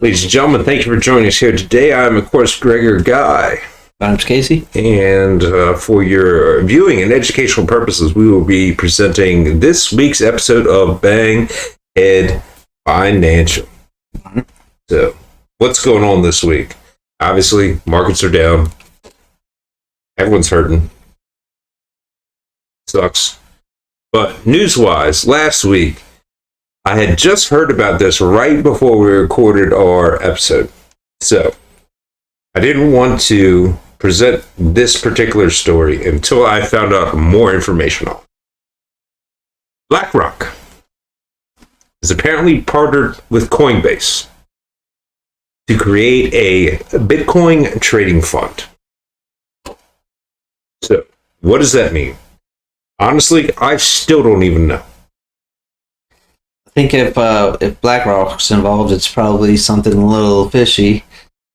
Ladies and gentlemen, thank you for joining us here today. I'm, of course, Gregor Guy. I'm Casey. And for your viewing and educational purposes, we will be presenting this week's episode of Bang Head Financial. So, what's going on this week? Obviously, markets are down. Everyone's hurting. Sucks. But news-wise, last week, I had just heard about this right before we recorded our episode. So, I didn't want to present this particular story until I found out more information on it. BlackRock is apparently partnered with Coinbase to create a Bitcoin trading fund. So, what does that mean? Honestly, I still don't even know. I think if BlackRock's involved, it's probably something a little fishy,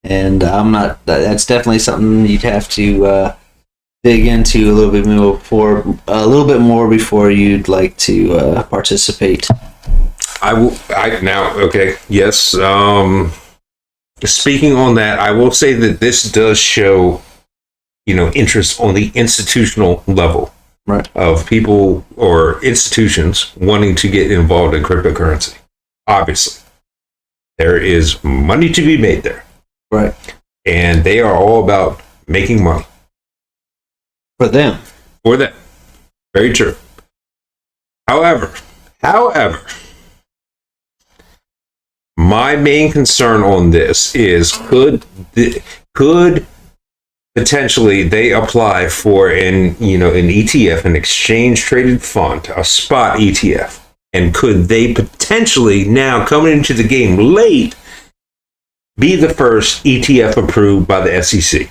and I'm not. That's definitely something you'd have to dig into a little bit more before you'd like to participate. Okay. Yes. Speaking on that, I will say that this does show, interest on the institutional level. Right. Of people or institutions wanting to get involved in cryptocurrency. Obviously, there is money to be made there. Right. And they are all about making money. For them. Very true. However, my main concern on this is could potentially they apply for an ETF, an exchange traded fund, a spot ETF, and could they potentially, now coming into the game late, be the first ETF approved by the SEC?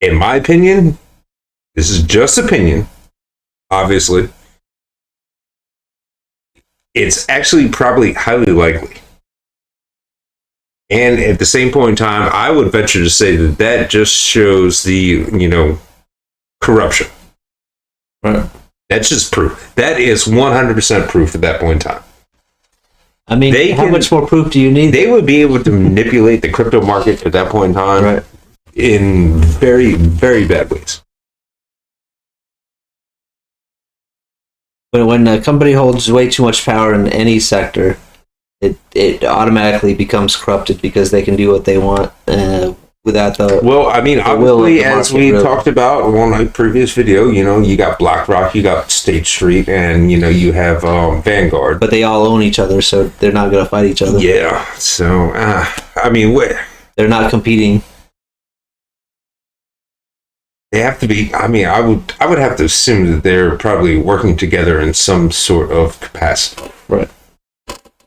In my opinion, this is just opinion, obviously, it's actually probably highly likely. And at the same point in time, I would venture to say that just shows the, corruption. Right. That's just proof. That is 100% proof at that point in time. I mean, how much more proof do you need? They would be able to manipulate the crypto market at that point in time, right, in very, very bad ways. But when a company holds way too much power in any sector, it automatically becomes corrupted because they can do what they want without the... Well, I mean, obviously, as we talked about on a previous video, you got BlackRock, you got State Street, and, you have Vanguard. But they all own each other, so they're not going to fight each other. Yeah, so, they're not competing. They have to be, I would have to assume that they're probably working together in some sort of capacity. Right.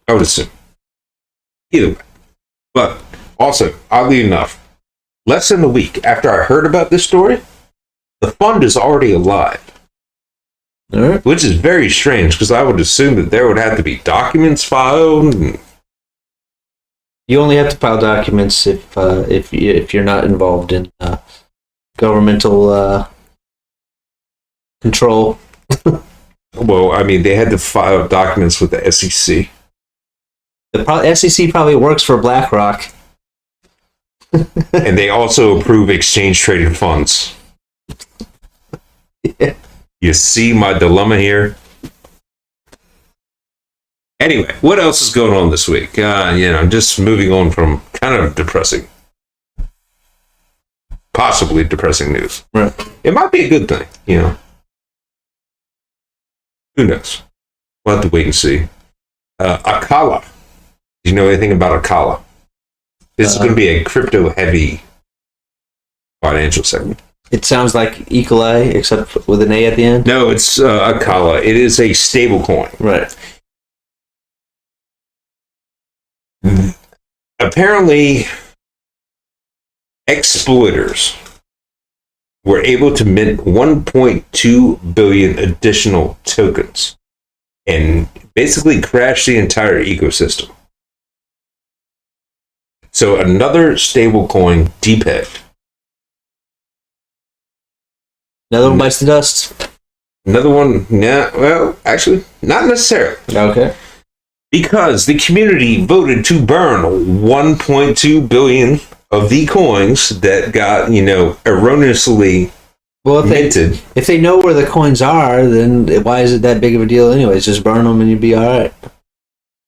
I would assume. Either way. But also, oddly enough, less than a week after I heard about this story, the fund is already alive. All right. Which is very strange, because I would assume that there would have to be documents filed. You only have to file documents if you're not involved in governmental control. Well, they had to file documents with the SEC. The SEC probably works for BlackRock. And they also approve exchange-traded funds. Yeah. You see my dilemma here? Anyway, what else is going on this week? Just moving on from kind of depressing, possibly depressing news. Right. It might be a good thing, Who knows? We'll have to wait and see. Akala. Do you know anything about Akala? This is going to be a crypto-heavy financial segment. It sounds like Ecolai, except with an A at the end. No, it's Akala. It is a stable coin. Right. Apparently, exploiters were able to mint 1.2 billion additional tokens and basically crash the entire ecosystem. So another stable coin depegged. Another one bites the dust. Another one, actually, not necessarily. Okay. because the community voted to burn 1.2 billion of the coins that got, erroneously Well, minted. if they know where the coins are, then why is it that big of a deal anyways? Just burn them and you'd be all right.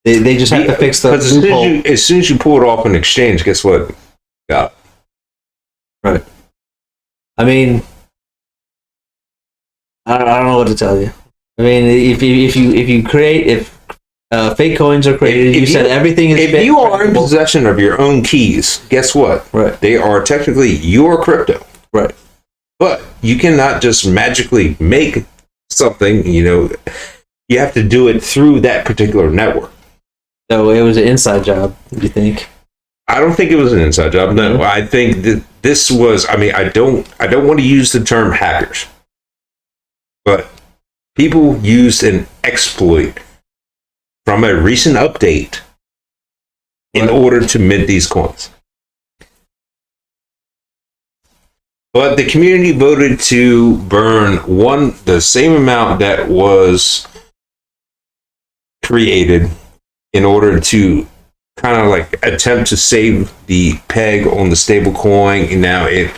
They just have to fix the loophole. As soon as you pull it off an exchange, guess what? Got Right. I mean, I don't know what to tell you. I mean, if fake coins are created, you said everything is. If you are in possession of your own keys, guess what? Right. They are technically your crypto. Right. But you cannot just magically make something. You have to do it through that particular network. So it was an inside job. Do you think? I don't think it was an inside job. No, Mm-hmm. I think that this was. I mean, I don't want to use the term hackers, but people used an exploit from a recent update in order to mint these coins. But the community voted to burn the same amount that was created in order to kind of like attempt to save the peg on the stable coin. And now it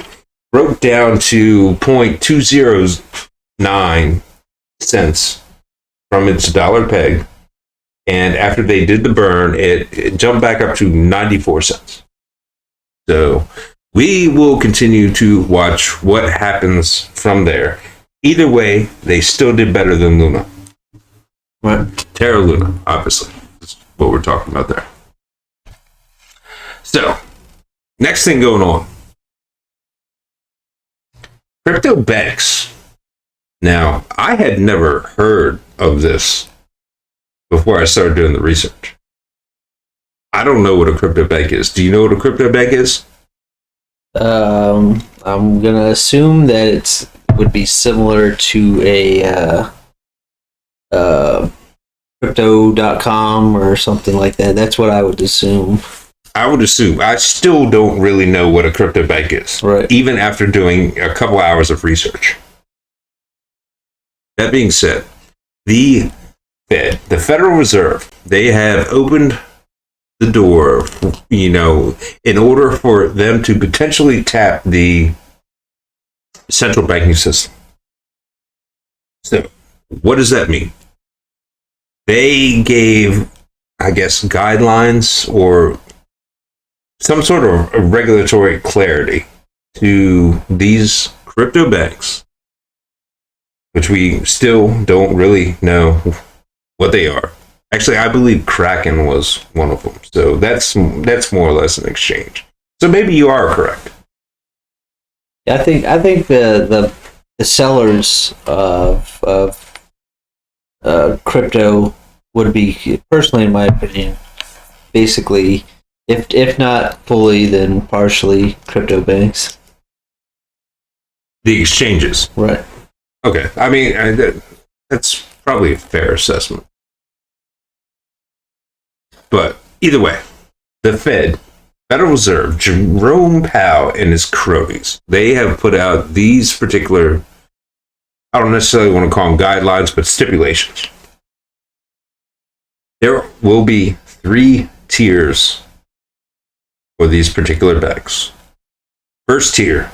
broke down to 0.209 cents from its dollar peg. And after they did the burn, it jumped back up to 94 cents. So we will continue to watch what happens from there. Either way, they still did better than Luna. Right. Terra Luna, obviously. That's what we're talking about there. So, next thing going on. Crypto banks. Now, I had never heard of this before I started doing the research. I don't know what a crypto bank is. Do you know what a crypto bank is? I'm gonna assume that it would be similar to a crypto.com or something like that. That's what I would assume. I still don't really know what a crypto bank is, Right. even after doing a couple hours of research. That being said, the Fed, the Federal Reserve, they have opened the door, in order for them to potentially tap the central banking system. So, what does that mean? They gave, I guess, guidelines or some sort of regulatory clarity to these crypto banks, which we still don't really know what they are. Actually, I believe Kraken was one of them. So that's more or less an exchange. So maybe you are correct. I think the sellers of crypto would be, personally, in my opinion, basically, if not fully, then partially crypto banks. The exchanges. Right. Okay. I mean, that's probably a fair assessment. But either way, the Federal Reserve, Jerome Powell and his cronies, they have put out these particular, I don't necessarily want to call them guidelines, but stipulations. There will be 3 tiers for these particular banks. First tier,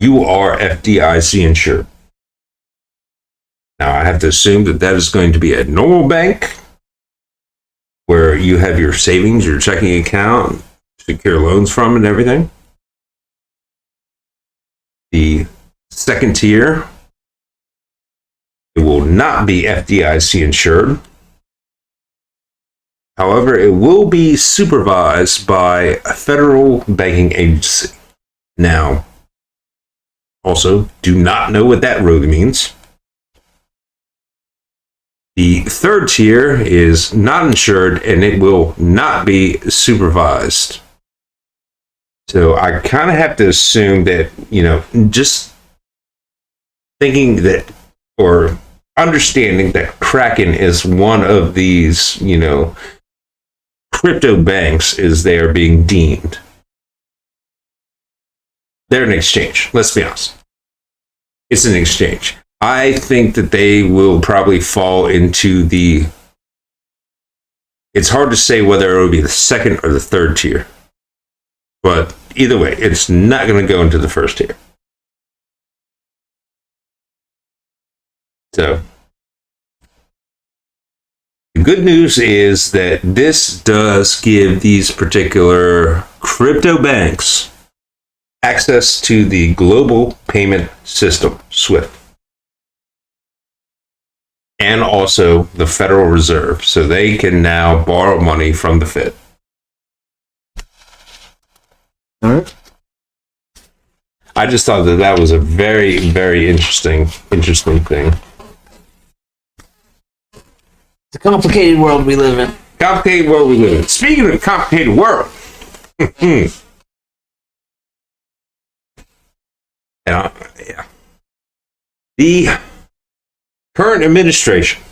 you are FDIC insured. Now, I have to assume that is going to be a normal bank where you have your savings, your checking account, secure loans from, and everything. The second tier, it will not be FDIC insured. However, it will be supervised by a federal banking agency. Now, also, do not know what that really means. The third tier is not insured and it will not be supervised. So I kind of have to assume that, just thinking that or understanding that Kraken is one of these, crypto banks is they are being deemed. They're an exchange. Let's be honest. It's an exchange. I think that they will probably fall into the It's hard to say whether it will be the second or the third tier. But either way, it's not going to go into the first tier. So, the good news is that this does give these particular crypto banks access to the global payment system, SWIFT, and also the Federal Reserve, so they can now borrow money from the Fed. All right. I just thought that was a very, very interesting thing. It's a complicated world we live in. Complicated world we live in. Speaking of complicated world, yeah. The current administration,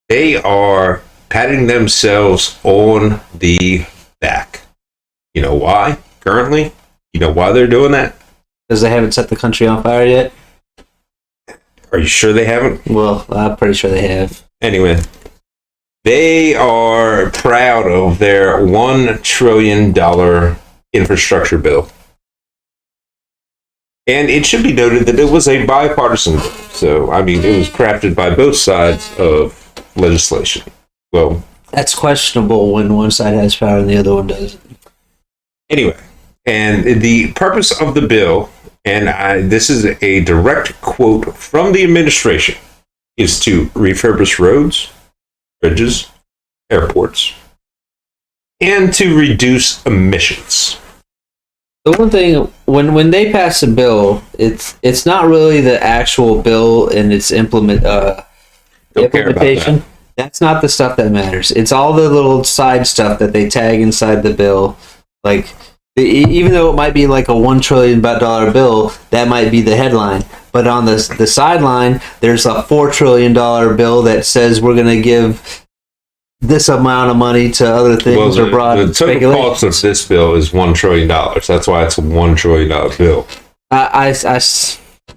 they are patting themselves on the back. You know why? Currently, you know why they're doing that? Because they haven't set the country on fire yet. Are you sure they haven't? Well, I'm pretty sure they have. Anyway, they are proud of their $1 trillion infrastructure bill. And it should be noted that it was a bipartisan bill. So, I mean, it was crafted by both sides of legislation. Well, that's questionable when one side has power and the other one doesn't. Anyway, and the purpose of the bill, and this is a direct quote from the administration, is to refurbish roads, bridges, airports, and to reduce emissions. The one thing, when they pass a bill, it's not really the actual bill and its implementation. That's not the stuff that matters. It's all the little side stuff that they tag inside the bill. Like, even though it might be like a $1 trillion bill, that might be the headline. But on the sideline, there's a $4 trillion bill that says we're going to give this amount of money to other things or broad the total cost of this bill is $1 trillion. That's why it's a $1 trillion bill.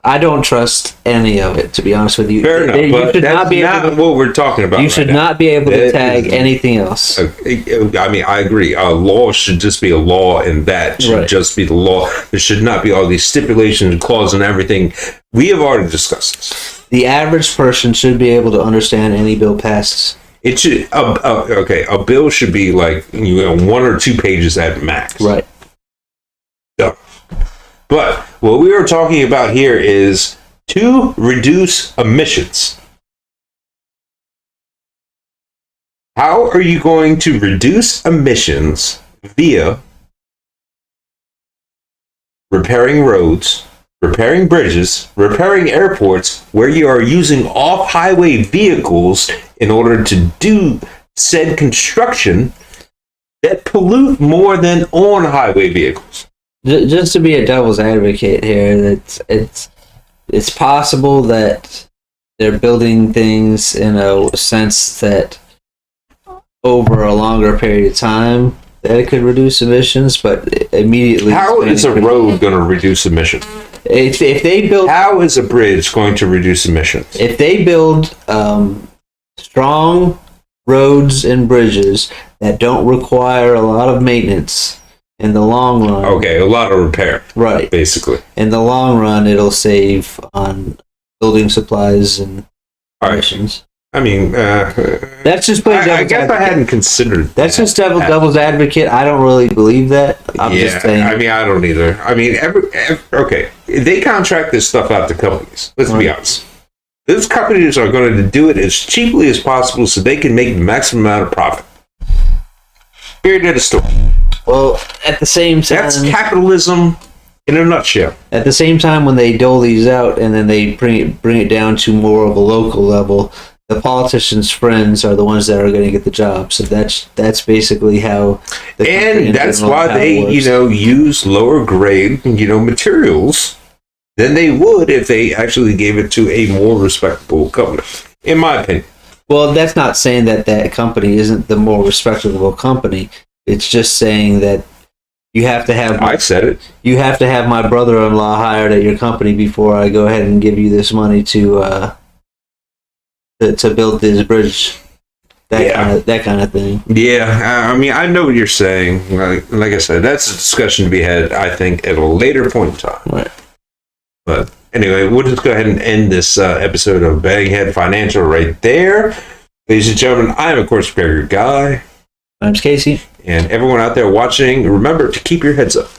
I don't trust any of it, to be honest with you. Fair enough, but that's not what we're talking about. You should not be able to tag anything else. I mean, I agree. A law should just be a law, and that should just be the law. There should not be all these stipulations and clauses and everything. We have already discussed this. The average person should be able to understand any bill passed. It should. A bill should be like 1 or 2 pages at max. Right. So, but what we are talking about here is to reduce emissions. How are you going to reduce emissions via repairing roads, repairing bridges, repairing airports, where you are using off-highway vehicles in order to do said construction that pollute more than on-highway vehicles? Just to be a devil's advocate here, it's possible that they're building things in a sense that over a longer period of time that it could reduce emissions, but immediately... How is a road going to reduce emissions? If they build... How is a bridge going to reduce emissions? If they build strong roads and bridges that don't require a lot of maintenance in the long run... Okay, a lot of repair. Right. Basically. In the long run, it'll save on building supplies and emissions. I mean, that's just playing devil's I guess advocate. I hadn't considered that's just devil's advocate. I don't really believe that. I'm just saying. I mean, I don't either. I mean, okay, they contract this stuff out to companies. Let's be honest. Those companies are going to do it as cheaply as possible so they can make the maximum amount of profit. Period of the story. Well, at the same time... That's capitalism in a nutshell. At the same time, when they dole these out and then they bring it down to more of a local level, the politicians' friends are the ones that are going to get the job. So that's basically how... And that's why they, works. Use lower grade, materials than they would if they actually gave it to a more respectable company, in my opinion. Well, that's not saying that that company isn't the more respectable company. It's just saying that you have to have... I said it. You have to have my brother-in-law hired at your company before I go ahead and give you this money to build this bridge. that kind of thing. Yeah, I mean, I know what you're saying. Like I said, that's a discussion to be had, I think, at a later point in time. Right. But anyway, we'll just go ahead and end this episode of Baghead Financial right there. Ladies and gentlemen, I am, of course, Gregor Guy. My name's Casey. And everyone out there watching, remember to keep your heads up.